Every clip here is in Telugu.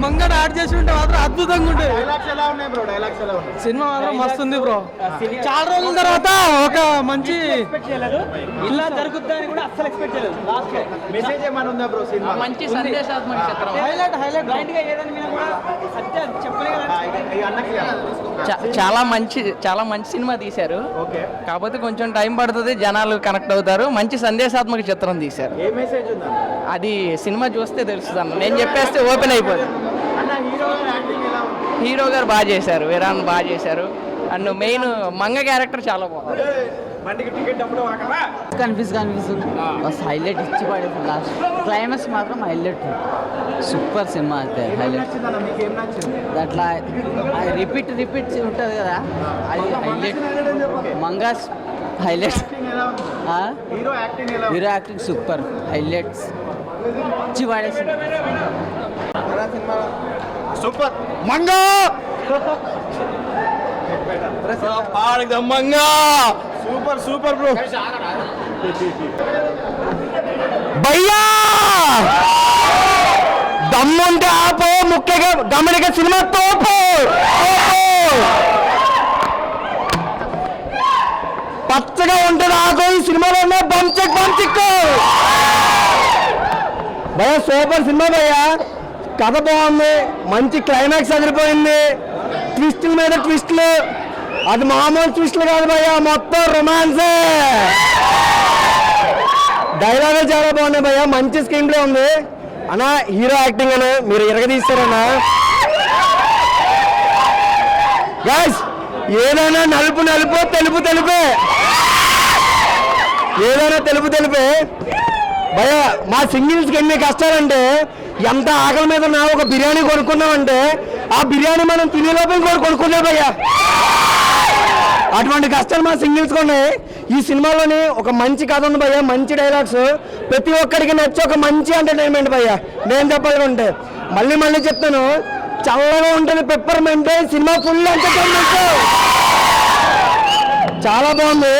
మంగళ యాడ్ చేసి ఉంటే మాత్రం అద్భుతంగా ఉంటుంది. సినిమా మాత్రం మస్తు ఉంది బ్రో. చాలా రోజుల తర్వాత ఒక మంచి ఇలా జరుగుతుందని కూడా అస్సలు ఎక్స్పెక్ట్ చేయలేదు. మెసేజ్ ఏమైనా ఉందా బ్రో సినిమా? మంచి సందేశాత్మక చిత్రం. హైలైట్ బ్లైండ్ గా ఏదైనా కూడా సత్య చెప్పలేదు. చాలా మంచి సినిమా తీశారు. ఓకే, కాకపోతే కొంచెం టైం పడుతుంది, జనాలు కనెక్ట్ అవుతారు. మంచి సందేశాత్మక చిత్రం తీశారు. ఏ మెసేజ్ ఉందా అది సినిమా చూస్తే తెలుస్తుంది అన్న. నేను చెప్పేస్తే ఓపెన్ అయిపోతుంది. అన్న? హీరో యాక్టింగ్ ఎలా ఉంది? హీరో గారు బాగా చేశారు, విరాన్ బాగా చేశారు. అండ్ మెయిన్ మంగ క్యారెక్టర్ చాలా బాగుంది. బండికి టికెట్ డబ్బులు వాకరా కనిపిస్తుంది బస్ హైలైట్ ఇచ్చి పడేది. లాస్ట్ క్లైమాక్స్ మాత్రం హైలైట్, సూపర్ సినిమా అయితే. హైలైట్ నచ్చిందన్న, మీకు ఏం నచ్చింది? అట్లా రిపీట్ ఉంటుంది కదా, అది హైలైట్. మంగాస్ హైలైట్. యాక్టింగ్ ఎలా ఉంది? హీరో యాక్టింగ్ ఎలా ఉంది? హీరో యాక్టింగ్ సూపర్, హైలైట్స్ ఇచ్చి పడేసింది. Super Manga Manga super super bro. భయ్యా దమ్ముంటే ఆపో, ముఖ్యంగా గమనిక సినిమా తోపు. పచ్చగా ఉంటుంది ఆకు ఈ సినిమాలో. బంచిక్ భయ్యా సూపర్ సినిమా భయ్యా. కథ బాగుంది, మంచి క్లైమాక్స్ అదిరిపోయింది, ట్విస్టుల మీద ట్విస్టులు. అది మామూలు ట్విస్టులు కాదు భయ్యా, మొత్తం రొమాన్సే. డైలాగే చాలా బాగున్నాయి భయ్యా, మంచి స్క్రీన్ ప్లే ఉంది అన్న. హీరో యాక్టింగ్ అని మీరు ఇరగదీస్తారన్నా. గైస్ ఏదైనా నలుపు తెలుపే, ఏదైనా తెలుపే భయ్యా. మా సింగిల్స్కి ఎన్ని కష్టాలంటే, ఎంత ఆకలి మీద నా ఒక బిర్యానీ కొనుక్కున్నామంటే ఆ బిర్యానీ మనం తినేలోపే ఇంకోటి కొనుక్కున్నాం భయ్యా. అటువంటి కష్టాలు మా సింగిల్స్కి ఉన్నాయి. ఈ సినిమాలోని ఒక మంచి కథ ఉంది భయ్యా, మంచి డైలాగ్స్, ప్రతి ఒక్కరికి నచ్చి ఒక మంచి ఎంటర్టైన్మెంట్ భయ్యా. నేను చెప్పాలంటే మళ్ళీ చెప్తాను, చల్లగా ఉంటుంది పెప్పర్మెంట్. సినిమా ఫుల్ ఎంటర్టైన్మెంట్, చాలా బాగుంది.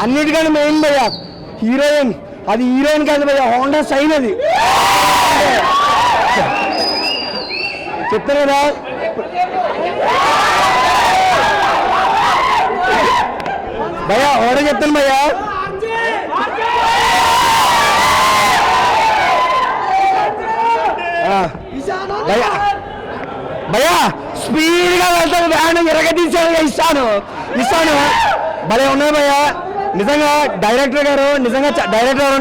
అన్నిటికంటే మెయిన్ భయ్యా హీరోయిన్. అది హీరోయిన్ కాదు భయ్యా, హోండా సైన్. అది చెప్తాను కదా భయ్యా, ఓడే చెప్తాను భయ్యా. భయ్యా స్పీడ్గా వెళ్తాను, వ్యాన్ ఎరగదీసాను. ఇస్తాను భలే ఉన్నాయి భయ్యా. నిజంగా డైరెక్టర్ గారు, నిజంగా డైరెక్టర్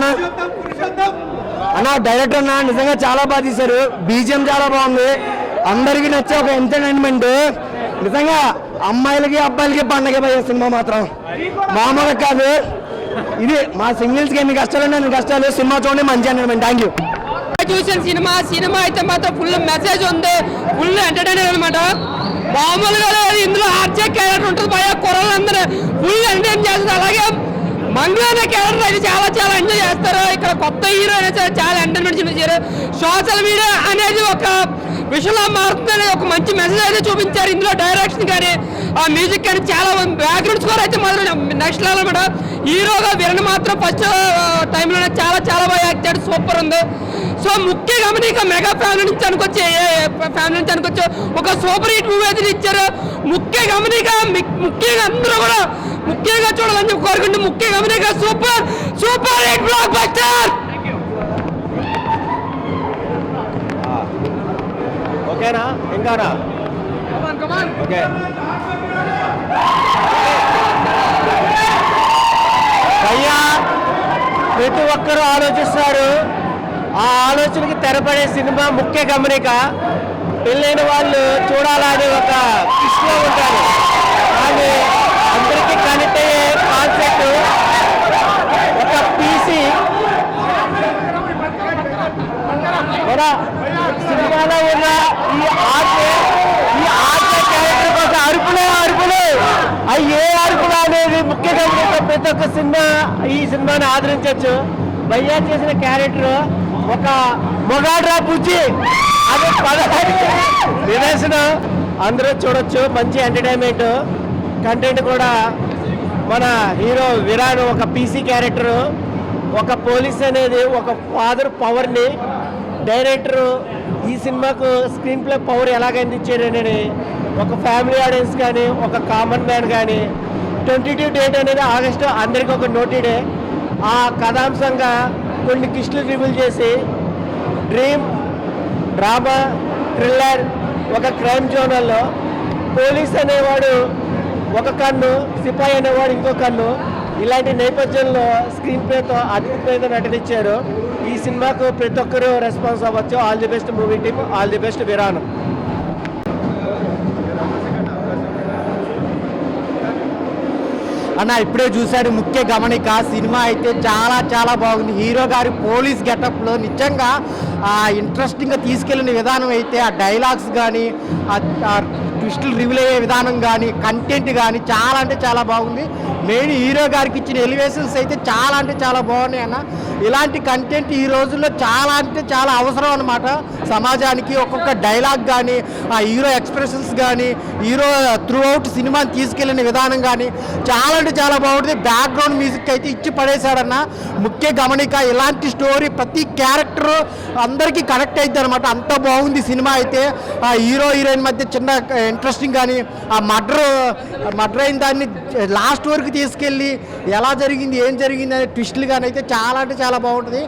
అన్న నిజంగా చాలా బాగా తీశారు. బీజిఎం చాలా బాగుంది, అందరికీ నచ్చే ఒక ఎంటర్టైన్మెంట్. నిజంగా అమ్మాయిలకి అబ్బాయిలకి పండగ భయ్యా. సినిమా మాత్రం మామూలుగా కాదు. ఇది మా సింగిల్స్కి ఎన్ని కష్టాలు అన్ని కష్టాలు. సినిమా చూడండి, మంచి ఎంటర్టైన్మెంట్. Thank you. చూసిన సినిమా అయితే మాత్రం ఫుల్ మెసేజ్ ఉంది, ఫుల్ ఎంటర్టైనర్ అనమాట. మామూలుగా ఇందులో ఆర్జే క్యారెక్టర్ ఉంటుంది భయ, కుర్రలందరూ ఫుల్ ఎంటర్టైన్ చేస్తారు. అలాగే మంగళ అనే క్యారెక్టర్ అయితే చాలా ఎంజాయ్ చేస్తారు. ఇక్కడ కొత్త హీరో అయినా సరే చాలా ఎంటర్టైన్మెంట్ చూపించారు. సోషల్ మీడియా అనేది ఒక విషయంలో మారుతుందని ఒక మంచి మెసేజ్ అయితే చూపించారు. ఇందులో డైరెక్షన్ కానీ ఆ మ్యూజిక్ కానీ చాలా బ్యాక్గ్రౌండ్ స్కోర్ అయితే మాత్రం నెక్స్ట్ లెవెల్ అనమాట. హీరోగా విరణ మాత్రం ఫస్ట్ టైంలోనే చాలా బాగా యాక్ట్ చేయడం సూపర్ ఉంది. సో ముఖ్య గమనిక మెగా ఫ్యామిలీ నుంచి అనుకోవచ్చు ఒక సూపర్ హిట్ మూవీ అయితే ఇచ్చారు. ముఖ్య గమనిక ముఖ్యంగా అందరూ కూడా ముఖ్యంగా చూడాలని చెప్పి కోరుకుంటూ, ముఖ్య గమనిక సూపర్ హిట్ బ్లాక్ బస్టర్. ఓకేనా? ఇంకానా? ఓకే. భయ్యా ప్రతి ఒక్కరూ ఆలోచిస్తారు, ఆ ఆలోచనకి తెరపడే సినిమా ముఖ్య గమనిక. పెళ్ళైన వాళ్ళు చూడాలని ఒక ఇష్టంలో ఉంటారు, కానీ అందరికీ కనెక్ట్ అయ్యే కాన్సెప్ట్ ఒక పీసీ కూడా. సినిమాలో ఉన్న ఈ ఆర్ట్ క్యారెక్టర్ కోసం అరుపులు అవి ఏ అరుపులు అనేది ముఖ్య గమనిక. ప్రతి ఒక్క ఈ సినిమాని ఆదరించవచ్చు. భయ్యా చేసిన క్యారెక్టర్ ఒక మొగాడ్రా బుజ్జి, అది నిదర్శనం. అందరూ చూడొచ్చు, మంచి ఎంటర్టైన్మెంట్ కంటెంట్ కూడా. మన హీరో విరాన్ ఒక పీసీ క్యారెక్టరు, ఒక పోలీస్ అనేది ఒక ఫాదర్ పవర్ని డైరెక్టరు ఈ సినిమాకు స్క్రీన్ ప్లే పవర్ ఎలాగ అందించాడని ఒక ఫ్యామిలీ ఆడియన్స్ కానీ ఒక కామన్ మ్యాన్ కానీ 22 డేట్ అనేది ఆగస్టు అందరికీ ఒక నోటీడే. ఆ కథాంశంగా కొన్ని కిస్టులు రివీల్ చేసి డ్రీమ్, డ్రామా, థ్రిల్లర్, ఒక క్రైమ్ జోనల్లో పోలీస్ అనేవాడు ఒక కన్ను, సిపాయి అనేవాడు ఇంకో కన్ను, ఇలాంటి నేపథ్యంలో స్క్రీన్ ప్లేతో అద్భుతమైన నటనిచ్చారు. ఈ సినిమాకు ప్రతి ఒక్కరూ రెస్పాన్స్ అవ్వచ్చు. All the best movie team, all the best విరానం. అన్న ఇప్పుడే చూశాడు ముఖ్య గమనిక. సినిమా అయితే చాలా చాలా బాగుంది. హీరో గారి పోలీస్ గెటప్లో నిజంగా ఇంట్రెస్టింగ్గా తీసుకెళ్ళిన విధానం అయితే ఆ డైలాగ్స్ కానీ ఆ ట్విస్టులు రివీల్ అయ్యే విధానం కానీ కంటెంట్ కానీ చాలా అంటే చాలా బాగుంది. మెయిన్ హీరో గారికి ఇచ్చిన ఎలివేషన్స్ అయితే చాలా అంటే చాలా బాగున్నాయి అన్న. ఇలాంటి కంటెంట్ ఈ రోజుల్లో చాలా అంటే చాలా అవసరం అన్నమాట సమాజానికి. ఒక్కొక్క డైలాగ్ కానీ ఆ హీరో ఎక్స్ప్రెషన్స్ కానీ హీరో త్రూ అవుట్ సినిమాని తీసుకెళ్ళిన విధానం కానీ చాలా అంటే చాలా బాగుంటుంది. బ్యాక్గ్రౌండ్ మ్యూజిక్ అయితే ఇచ్చి పడేశాడన్న. ముఖ్య గమనిక, ఇలాంటి స్టోరీ ప్రతి క్యారెక్టర్ అందరికీ కనెక్ట్ అవుతుంది అనమాట. అంత బాగుంది సినిమా అయితే. ఆ హీరో హీరోయిన్ మధ్య చిన్న ఇంట్రెస్టింగ్ కానీ ఆ మర్డర్ అయిన దాన్ని లాస్ట్ వరకు తీసుకెళ్ళి ఎలా జరిగింది ఏం జరిగింది అనే ట్విస్టులు కానీ అయితే చాలా అంటే చాలా బాగుంటుంది.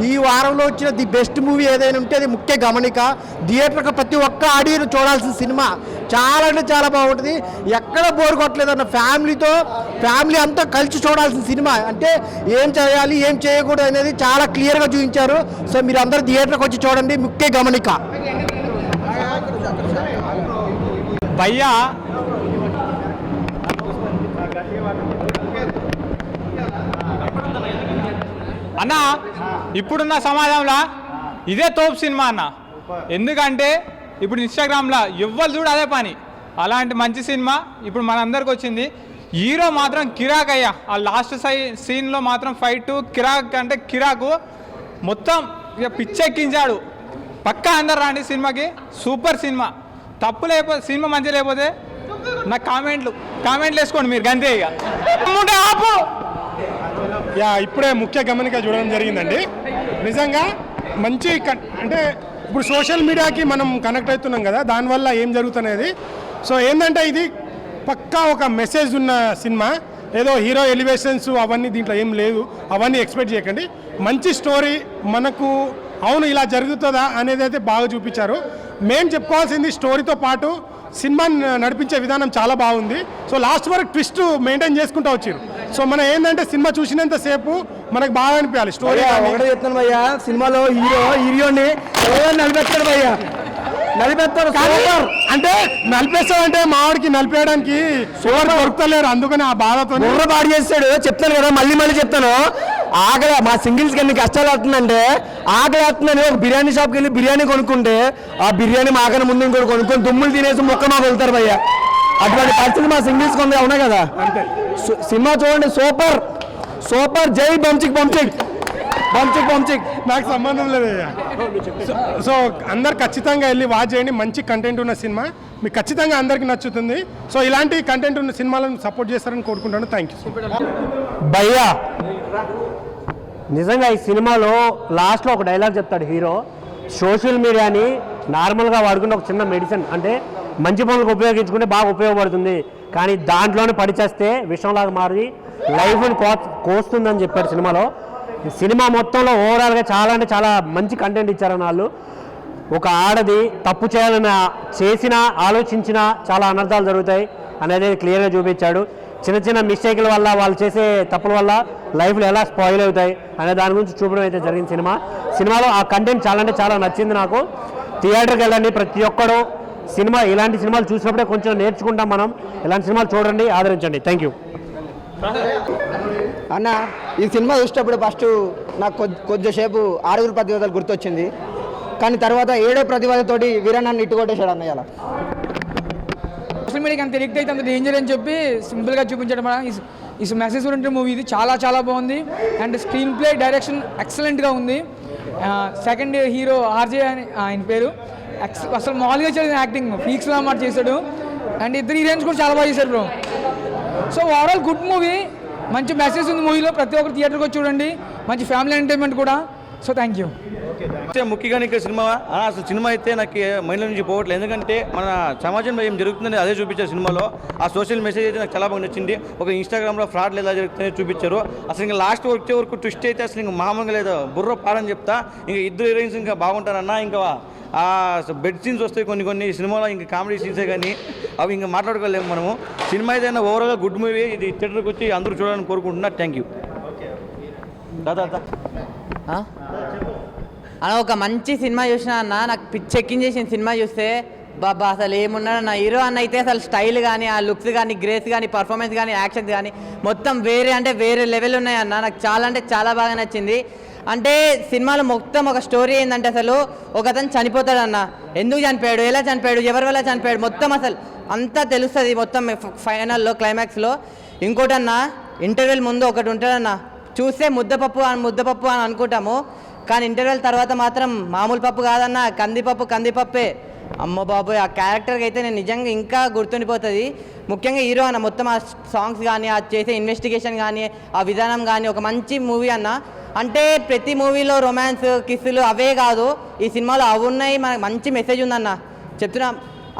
ఈ వారంలో వచ్చిన ది బెస్ట్ మూవీ ఏదైనా ఉంటే అది ముఖ్య గమనిక. థియేటర్కి ప్రతి ఒక్క ఆడియో చూడాల్సిన సినిమా. చాలా అంటే చాలా బాగుంటుంది. ఎక్కడ బోర్ కొట్టలేదన్న. ఫ్యామిలీ అంతా కలిసి చూడాల్సిన సినిమా. అంటే ఏం చేయాలి ఏం చేయకూడదు అనేది చాలా క్లియర్గా చూపించారు. సో మీరు అందరూ థియేటర్కి వచ్చి చూడండి. ముఖ్య గమనిక. భయ్యా అన్న ఇప్పుడున్న సమాజంలో ఇదే తోపు సినిమా అన్న. ఎందుకంటే ఇప్పుడు ఇన్స్టాగ్రామ్లో ఎవ్వరు చూడు అదే పని. అలాంటి మంచి సినిమా ఇప్పుడు మనందరికి వచ్చింది. హీరో మాత్రం కిరాక్ అయ్యా. ఆ లాస్ట్ సీన్లో మాత్రం ఫైట్ కిరాక్ అంటే కిరాకు మొత్తం ఇక పిచ్చెక్కించాడు. పక్కా అందరు రాండి సినిమాకి. Super cinema. తప్పు లేకపోతే సినిమా మంచిగా లేకపోతే నాకు కామెంట్లు వేసుకోండి మీరు గంతే. ఇక ఆపు. ఇప్పుడే ముఖ్య గమనిక చూడడం జరిగిందండి. నిజంగా మంచి అంటే ఇప్పుడు సోషల్ మీడియాకి మనం కనెక్ట్ అవుతున్నాం కదా, దానివల్ల ఏం జరుగుతున్నది. సో ఏంటంటే ఇది పక్కా ఒక మెసేజ్ ఉన్న సినిమా. ఏదో హీరో ఎలివేషన్స్ అవన్నీ దీంట్లో ఏం లేదు, అవన్నీ ఎక్స్పెక్ట్ చేయకండి. మంచి స్టోరీ మనకు అవును ఇలా జరుగుతుందా అనేది అయితే బాగా చూపించారు. మేము చెప్పుకోవాల్సింది స్టోరీతో పాటు సినిమాని నడిపించే విధానం చాలా బాగుంది. సో లాస్ట్ వరకు ట్విస్ట్ మెయింటైన్ చేసుకుంటూ వచ్చారు. సో మనం ఏంటంటే సినిమా చూసినంతసేపు మనకు బాగా అనిపించాలి స్టోరీ. ఒకటే చెప్తాను భయ్యా, సినిమాలో హీరోని నలిపేస్తాడు భయ్యా. నలిపేస్తాడు అంటే నలిపేస్తాడు అంటే మావాడికి నలిపేయడానికి సోర్ దొరుకుతలేరు. అందుకని ఆ బాధతో బుర్ర పాడు చేస్తాడు. చెప్తాను కదా, మళ్ళీ చెప్తాను. ఆకలి మా సింగిల్స్కి ఎన్ని కష్టాలు అవుతుందంటే ఆకలి అవుతుందని ఒక బిర్యానీ షాప్కి వెళ్ళి బిర్యానీ కొనుక్కుంటే ఆ బిర్యానీ మాకని ముందు ఇంకోటి కొనుక్కొని దుమ్ములు తినేసి మొక్క మాకు వెళ్తారు భయ్య. అటువంటి పరిస్థితి మా సింగిల్స్ కొంత అవునా కదా. సినిమా చూడండి, సూపర్. జై బంచిక్ నాకు సంబంధం లేదయ్యా. సో అందరు ఖచ్చితంగా వెళ్ళి వాచ్ చేయండి. మంచి కంటెంట్ ఉన్న సినిమా మీకు ఖచ్చితంగా అందరికీ నచ్చుతుంది. సో ఇలాంటి కంటెంట్ ఉన్న సినిమాలను సపోర్ట్ చేస్తారని కోరుకుంటాను. థ్యాంక్ యూ భయ్యా. నిజంగా ఈ సినిమాలో లాస్ట్లో ఒక డైలాగ్ చెప్తాడు హీరో. సోషల్ మీడియాని నార్మల్గా వాడుకునే ఒక చిన్న మెడిసిన్, అంటే మంచి పనులకు ఉపయోగించుకుంటే బాగా ఉపయోగపడుతుంది, కానీ దాంట్లోనే పడిచేస్తే విషంలాగా మారి లైఫ్ని కోస్తుందని చెప్పాడు సినిమాలో. సినిమా మొత్తంలో ఓవరాల్గా చాలా అంటే చాలా మంచి కంటెంట్ ఇచ్చారన్న వాళ్ళు. ఒక ఆడది తప్పు చేసినా ఆలోచించినా చాలా అనర్థాలు జరుగుతాయి అనేది క్లియర్గా చూపించాడు. చిన్న మిస్టేక్ల వల్ల వాళ్ళు చేసే తప్పుల వల్ల లైఫ్లో ఎలా స్పాయిల్ అవుతాయి అనే దాని గురించి చూపడం అయితే జరిగింది సినిమాలో. ఆ కంటెంట్ చాలా అంటే చాలా నచ్చింది నాకు. థియేటర్కి వెళ్ళండి ప్రతి ఒక్కడు. ఇలాంటి సినిమాలు చూసినప్పుడే కొంచెం నేర్చుకుంటాం మనం. ఇలాంటి సినిమాలు చూడండి, ఆదరించండి. థ్యాంక్ యూ అన్న. ఈ సినిమా చూసేటప్పుడు ఫస్ట్ నాకు కొద్దిసేపు 6 ప్రతివాదాలు గుర్తొచ్చింది, కానీ తర్వాత 7వ ప్రతివాదతోటి వీరన్నాన్ని ఇట్టుకొట్టేశాడు అన్నయ్య. సోషల్ మీడియాకి అంత ఎడిక్ట్ అయితే అంత డేంజర్ అని చెప్పి సింపుల్గా చూపించడం ఈ మెసేజ్ ఓరియంటెడ్ మూవీ. ఇది చాలా బాగుంది. అండ్ స్క్రీన్ ప్లే డైరెక్షన్ ఎక్సలెంట్గా ఉంది. సెకండ్ హీరో ఆర్జే అని ఆయన పేరు. అసలు మామూలుగా చేసిన యాక్టింగ్ ఫీక్స్లో మాట చేశాడు. అండ్ ఇద్దరు హీరోయిన్స్ కూడా చాలా బాగా చేశారు bro. So overall good movie. మంచి మెసేజ్ ఉంది మూవీలో. ప్రతి ఒక్కరు థియేటర్కి వచ్చి చూడండి. మంచి ఫ్యామిలీ ఎంటర్టైన్మెంట్ కూడా. So thank you. ముఖ్యంగా ఇక్కడ సినిమా అసలు సినిమా అయితే నాకు మైండ్లో నుంచి పోవట్లేదు. ఎందుకంటే మన సమాజంలో ఏం జరుగుతుందని అదే చూపించారు సినిమాలో. ఆ సోషల్ మెసేజ్ అయితే నాకు చాలా బాగా నచ్చింది. ఒక ఇన్స్టాగ్రామ్లో ఫ్రాడ్లు ఎలా జరుగుతుందని చూపించారు. అసలు ఇంకా లాస్ట్ వచ్చే వరకు ట్విస్ట్ అయితే అసలు ఇంకా మామూలుగా లేదు, బుర్ర పాడని చెప్తా. ఇంకా ఇద్దరు హీరోయిన్స్ ఇంకా బాగుంటారన్నా. ఇంకా ఆ బెడ్ సీన్స్ వస్తాయి కొన్ని సినిమాలో, ఇంకా కామెడీ సీన్సే కానీ అవి ఇంకా మాట్లాడుకోలేము మనము. సినిమా ఏదైనా ఓవరాల్గా గుడ్ మూవీ. ఇది థియేటర్కి వచ్చి అందరూ చూడాలని కోరుకుంటున్నా. Thank you. అన్న ఒక మంచి సినిమా చూసినా అన్న, నాకు పిచ్చెక్కించేసిన సినిమా చూస్తే బాబా అసలు ఏమున్నాడు నా హీరో అన్న అయితే అసలు స్టైల్ కానీ ఆ లుక్స్ కానీ గ్రేస్ కానీ పర్ఫార్మెన్స్ కానీ యాక్షన్స్ కానీ మొత్తం వేరే లెవెల్ ఉన్నాయన్న. నాకు చాలా అంటే చాలా బాగా నచ్చింది. అంటే సినిమాలో మొత్తం ఒక స్టోరీ ఏంటంటే అసలు ఒక అతను చనిపోతాడు అన్న. ఎందుకు చనిపోయాడు, ఎలా చనిపోయాడు, ఎవరి వల్ల చనిపోయాడు మొత్తం అసలు అంతా తెలుస్తుంది మొత్తం ఫైనల్లో క్లైమాక్స్లో. ఇంకోటన్నా ఇంటర్వెల్ ముందు ఒకటి ఉంటుందన్న, చూస్తే ముద్దపప్పు అని అనుకుంటాము, కానీ ఇంటర్వెల్ తర్వాత మాత్రం మామూలు పప్పు కాదన్న, కందిపప్పే. అమ్మ బాబోయ్, ఆ క్యారెక్టర్కి అయితే నేను నిజంగా ఇంకా గుర్తుండిపోతుంది. ముఖ్యంగా హీరో అన్న మొత్తం ఆ సాంగ్స్ కానీ ఆ చేసే ఇన్వెస్టిగేషన్ కానీ ఆ విధానం కానీ ఒక మంచి మూవీ అన్న. అంటే ప్రతి మూవీలో రొమాన్స్ కిస్సులు అవే కాదు, ఈ సినిమాలో అవి ఉన్నాయి. మనకు మంచి మెసేజ్ ఉందన్న చెప్తున్నా.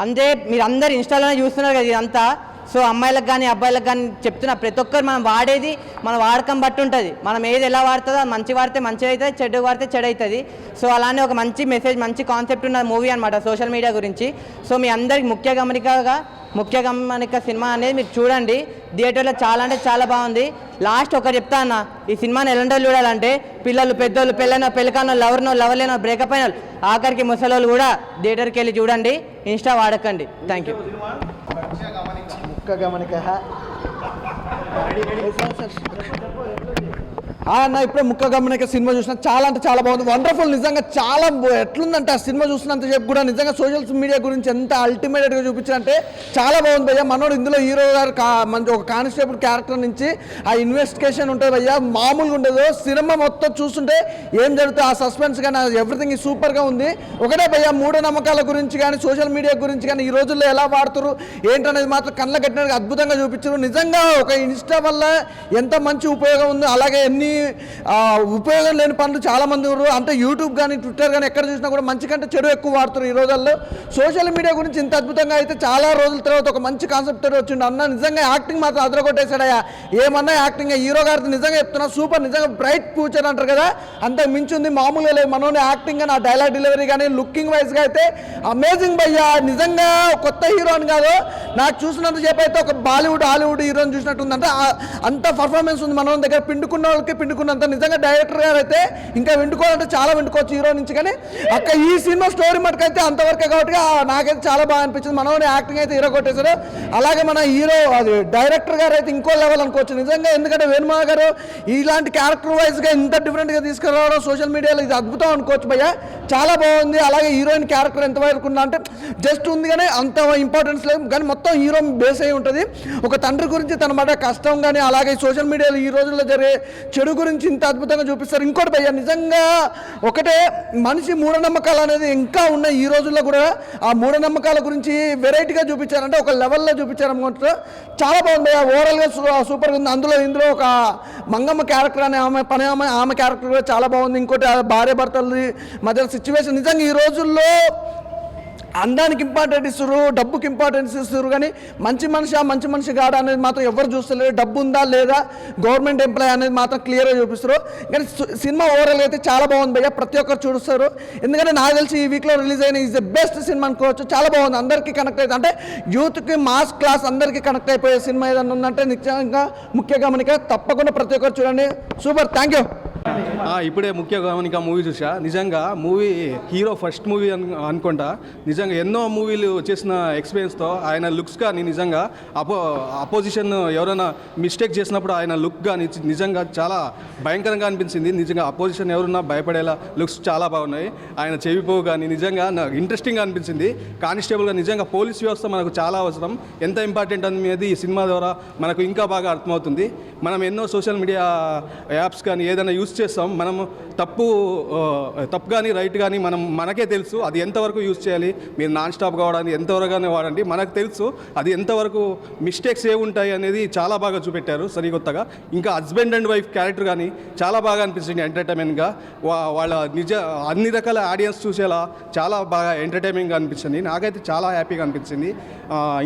అంటే మీరు అందరు ఇన్స్టాలోనే చూస్తున్నారు కదా ఇదంతా. సో అమ్మాయిలకు కానీ అబ్బాయిలకు కానీ చెప్తున్నా, ప్రతి ఒక్కరు మనం వాడేది మన వాడకం బట్టి ఉంటుంది. మనం ఏది ఎలా వాడుతుందో మంచి వాడితే మంచిగా అవుతుంది, చెడు వాడితే చెడు అవుతుంది. సో అలానే ఒక మంచి మెసేజ్ మంచి కాన్సెప్ట్ ఉన్న మూవీ అనమాట సోషల్ మీడియా గురించి. సో మీ అందరికి ముఖ్య గమనిక సినిమా అనేది మీరు చూడండి. థియేటర్లో చాలా అంటే చాలా బాగుంది. లాస్ట్ ఒకటి చెప్తా అన్న, ఈ సినిమాని ఎలాంటి వాళ్ళు చూడాలంటే పిల్లలు, పెద్దోళ్ళు, పెళ్ళికానో, లవర్లేనో, బ్రేకప్ అయిన వాళ్ళు, ఆఖరికి ముసలోళ్ళు కూడా థియేటర్కి వెళ్ళి చూడండి. ఇన్స్టా వాడకండి. Thank you. అన్న ఇప్పుడే ముక్క గమనిక సినిమా చూసిన చాలా అంటే చాలా బాగుంది. వండర్ఫుల్. నిజంగా చాలా ఎట్లుందంటే ఆ సినిమా చూసినంత సేపు కూడా నిజంగా సోషల్ మీడియా గురించి ఎంత అల్టిమేట్గా చూపించారంటే చాలా బాగుంది భయ్యా. మనోడు ఇందులో హీరో గారు మంచి ఒక కానిస్టేబుల్ క్యారెక్టర్ నుంచి ఆ ఇన్వెస్టిగేషన్ ఉంటుంది భయ్యా, మామూలుగా ఉండదు. సినిమా మొత్తం చూస్తుంటే ఏం జరుగుతుంది ఆ సస్పెన్స్ కానీ ఎవ్రీథింగ్ సూపర్గా ఉంది. ఒకటే భయ్యా, మూఢనమ్మకాల గురించి కానీ సోషల్ మీడియా గురించి కానీ ఈ రోజుల్లో ఎలా వాడుతారు ఏంటనేది మాత్రం కళ్ళ కట్టినట్టుగా అద్భుతంగా చూపించారు. నిజంగా ఒక ఇన్స్టా వల్ల ఎంత మంచి ఉపయోగం ఉంది, అలాగే ఎన్ని ఉపయోగం లేని పనులు చాలామంది ఉన్నారు. అంటే యూట్యూబ్ కానీ ట్విట్టర్ కానీ ఎక్కడ చూసినా కూడా మంచి కంటే చెడు ఎక్కువ వాడుతారు ఈ రోజుల్లో. సోషల్ మీడియా గురించి ఇంత అద్భుతంగా అయితే చాలా రోజుల తర్వాత ఒక మంచి కాన్సెప్ట్ వచ్చిండు అన్న. నిజంగా యాక్టింగ్ మాత్రం అదరగొట్టేశాడయ్యా. ఏమన్నా యాక్టింగ్ హీరో గారితో నిజంగా చెప్తున్నా సూపర్. నిజంగా బ్రైట్ ఫ్యూచర్ అంటారు కదా, అంత మించి ఉంది. మామూలుగా లేదు. మనోని యాక్టింగ్ కానీ ఆ డైలాగ్ డెలివరీ కానీ లుకింగ్ వైజ్గా అయితే అమేజింగ్ భయ్యా. నిజంగా కొత్త హీరో అని కాదు, నాకు చూసినంత సేపు అయితే ఒక బాలీవుడ్ హాలీవుడ్ హీరోని చూసినట్టుంది. అంటే అంత పర్ఫార్మెన్స్ ఉంది మనోని దగ్గర. పిండుకున్న వాళ్ళకి పిండుకున్నంత. నిజంగా డైరెక్టర్ గారు అయితే ఇంకా వింటుకోవాలంటే చాలా వింటుకోవచ్చు హీరో నుంచి. కానీ అక్కడ ఈ సినిమా స్టోరీ మటుకైతే అంతవరకే కాబట్టి నాకైతే చాలా బాగా అనిపించింది. మనోని యాక్టింగ్ అయితే హీరో కొట్టేశారు. అలాగే మన హీరో అది డైరెక్టర్ గారు అయితే ఇంకో లెవెల్ అనుకోవచ్చు నిజంగా. ఎందుకంటే వేణుమాధవ్ గారు ఇలాంటి క్యారెక్టర్ వైజ్గా ఇంత డిఫరెంట్గా తీసుకురావడం సోషల్ మీడియాలో ఇది అద్భుతం అనుకోవచ్చు భయ్యా. చాలా బాగుంది. అలాగే హీరోయిన్ క్యారెక్టర్ ఎంతవరకు ఉందా అంటే జస్ట్ ఉంది కానీ అంత ఇంపార్టెన్స్ లేదు. కానీ మొత్తం హీరో బేస్ అయి ఉంటుంది. ఒక తండ్రి గురించి తన మాట కష్టం కానీ అలాగే సోషల్ మీడియాలో ఈ రోజుల్లో జరిగే చెడు గురించి ఇంత అద్భుతంగా చూపిస్తారు. ఇంకోటి భయ్యా, నిజంగా ఒకటే మనిషి మూఢనమ్మకాలు అనేది ఇంకా ఉన్నాయి ఈ రోజుల్లో కూడా. ఆ మూఢనమ్మకాల గురించి వెరైటీగా చూపించారంటే ఒక లెవెల్లో చూపించారనుకుంటారు. చాలా బాగుంది భయ్యా. ఓవరాల్గా సూపర్గా ఉంది. ఇందులో ఒక మంగమ్మ క్యారెక్టర్ అనే ఆమె క్యారెక్టర్ కూడా చాలా బాగుంది. ఇంకోటి భార్య భర్తల మధ్య సిచ్యువేషన్ నిజంగా ఈ రోజుల్లో అందానికి ఇంపార్టెంట్ ఇస్తారు, డబ్బుకి ఇంపార్టెన్స్ ఇస్తారు. కానీ మంచి మనిషి కాడా అనేది మాత్రం ఎవరు చూస్తలేరు. డబ్బు ఉందా లేదా, గవర్నమెంట్ ఎంప్లాయీ అనేది మాత్రం క్లియర్గా చూపిస్తారు. కానీ సినిమా ఓవరాల్గా అయితే చాలా బాగుంది భయ్యా. ప్రతి ఒక్కరు చూస్తారు. ఎందుకంటే నాకు తెలిసి ఈ వీక్లో రిలీజ్ అయిన ఈజ్ ద బెస్ట్ సినిమా అనుకోవచ్చు. చాలా బాగుంది. అందరికీ కనెక్ట్ అవుతుంది. అంటే యూత్కి మాస్ క్లాస్ అందరికీ కనెక్ట్ అయిపోయే సినిమా ఏదైనా ఉందంటే నిజంగా ముఖ్య గమనిక. తప్పకుండా ప్రతి ఒక్కరు చూడండి. సూపర్. Thank you. ఇప్పుడే ముఖ్య గమనిక మూవీ చూసా. నిజంగా మూవీ హీరో ఫస్ట్ మూవీ అనుకుంటా. నిజంగా ఎన్నో మూవీలు చేసిన ఎక్స్పీరియన్స్తో ఆయన లుక్స్ కానీ నిజంగా అపోజిషన్ ఎవరైనా మిస్టేక్ చేసినప్పుడు ఆయన లుక్ కానీ నిజంగా చాలా భయంకరంగా అనిపించింది. నిజంగా అపోజిషన్ ఎవరున్నా భయపడేలా లుక్స్ చాలా బాగున్నాయి. ఆయన చెవిపోవు కానీ నిజంగా నాకు ఇంట్రెస్టింగ్గా అనిపించింది. కానిస్టేబుల్గా నిజంగా పోలీస్ వ్యవస్థ మనకు చాలా అవసరం, ఎంత ఇంపార్టెంట్ అనేది ఈ సినిమా ద్వారా మనకు ఇంకా బాగా అర్థమవుతుంది. మనం ఎన్నో సోషల్ మీడియా యాప్స్ కానీ ఏదైనా యూస్ చేస్తాం, మనం తప్పు కానీ రైట్ కానీ మనకే తెలుసు అది ఎంతవరకు యూజ్ చేయాలి. మీరు నాన్ స్టాప్ కావడానికి ఎంతవరకునే వాడండి, మనకు తెలుసు అది ఎంతవరకు మిస్టేక్స్ ఏముంటాయి అనేది చాలా బాగా చూపెట్టారు సరికొత్తగా. ఇంకా హస్బెండ్ అండ్ వైఫ్ క్యారెక్టర్ కానీ చాలా బాగా అనిపిస్తుంది ఎంటర్టైన్మెంట్గా. వాళ్ళ అన్ని రకాల ఆడియన్స్ చూసేలా చాలా బాగా ఎంటర్టైన్మెంట్గా అనిపించింది. నాకైతే చాలా హ్యాపీగా అనిపించింది.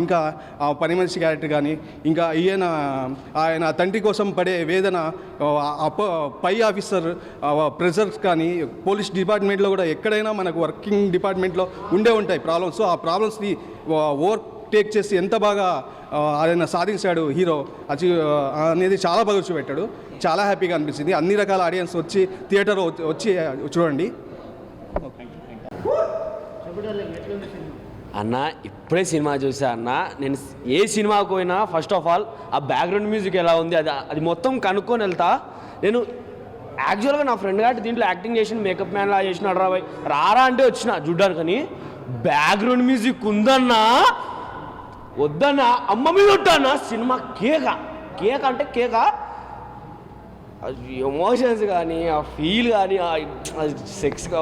ఇంకా పని మనిషి క్యారెక్టర్ కానీ, ఇంకా ఆయన తండ్రి కోసం పడే వేదన, పై ఆఫీసర్ ప్రెజర్స్ కానీ, పోలీస్ డిపార్ట్మెంట్లో కూడా ఎక్కడైనా మనకు వర్కింగ్ డిపార్ట్మెంట్లో ఉండే ఉంటాయి ప్రాబ్లమ్స్. ఆ ప్రాబ్లమ్స్ని ఓవర్టేక్ చేసి ఎంత బాగా ఆయన సాధించాడు హీరో అనేది చాలా బాగా చూపెట్టాడు. చాలా హ్యాపీగా అనిపించింది. అన్ని రకాల ఆడియన్స్ వచ్చి థియేటర్ వచ్చి చూడండి. అన్న ఇప్పుడే సినిమా చూసా అన్న. నేను ఏ సినిమాకు పోయినా ఫస్ట్ ఆఫ్ ఆల్ ఆ బ్యాక్గ్రౌండ్ మ్యూజిక్ ఎలా ఉంది అది మొత్తం కనుక్కొని వెళ్తా. నేను యాక్చువల్గా నా ఫ్రెండ్ గారు దీంట్లో యాక్టింగ్ చేసిన మేకప్ మ్యాన్ లా చేసినాడు రారా అంటే వచ్చిన చూడ్డానికి. కానీ బ్యాక్గ్రౌండ్ మ్యూజిక్ ఉందన్నా వద్దన్నా అమ్మ మీద ఉంటానా సినిమా కేక అంటే కేక. ఎమోషన్స్ కానీ ఆ ఫీల్ కానీ సెక్స్గా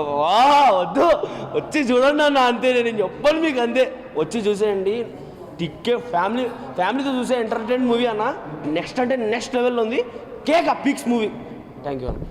వద్దు వచ్చి చూడండి అన్న అంతే. నేను చెప్పను మీకు అంతే, వచ్చి చూసేయండి. ఫ్యామిలీతో చూసే ఎంటర్టైన్మెంట్ మూవీ అన్న. నెక్స్ట్ అంటే నెక్స్ట్ లెవెల్లో ఉంది. కేక పిక్స్ మూవీ. థ్యాంక్ యూ అన్న.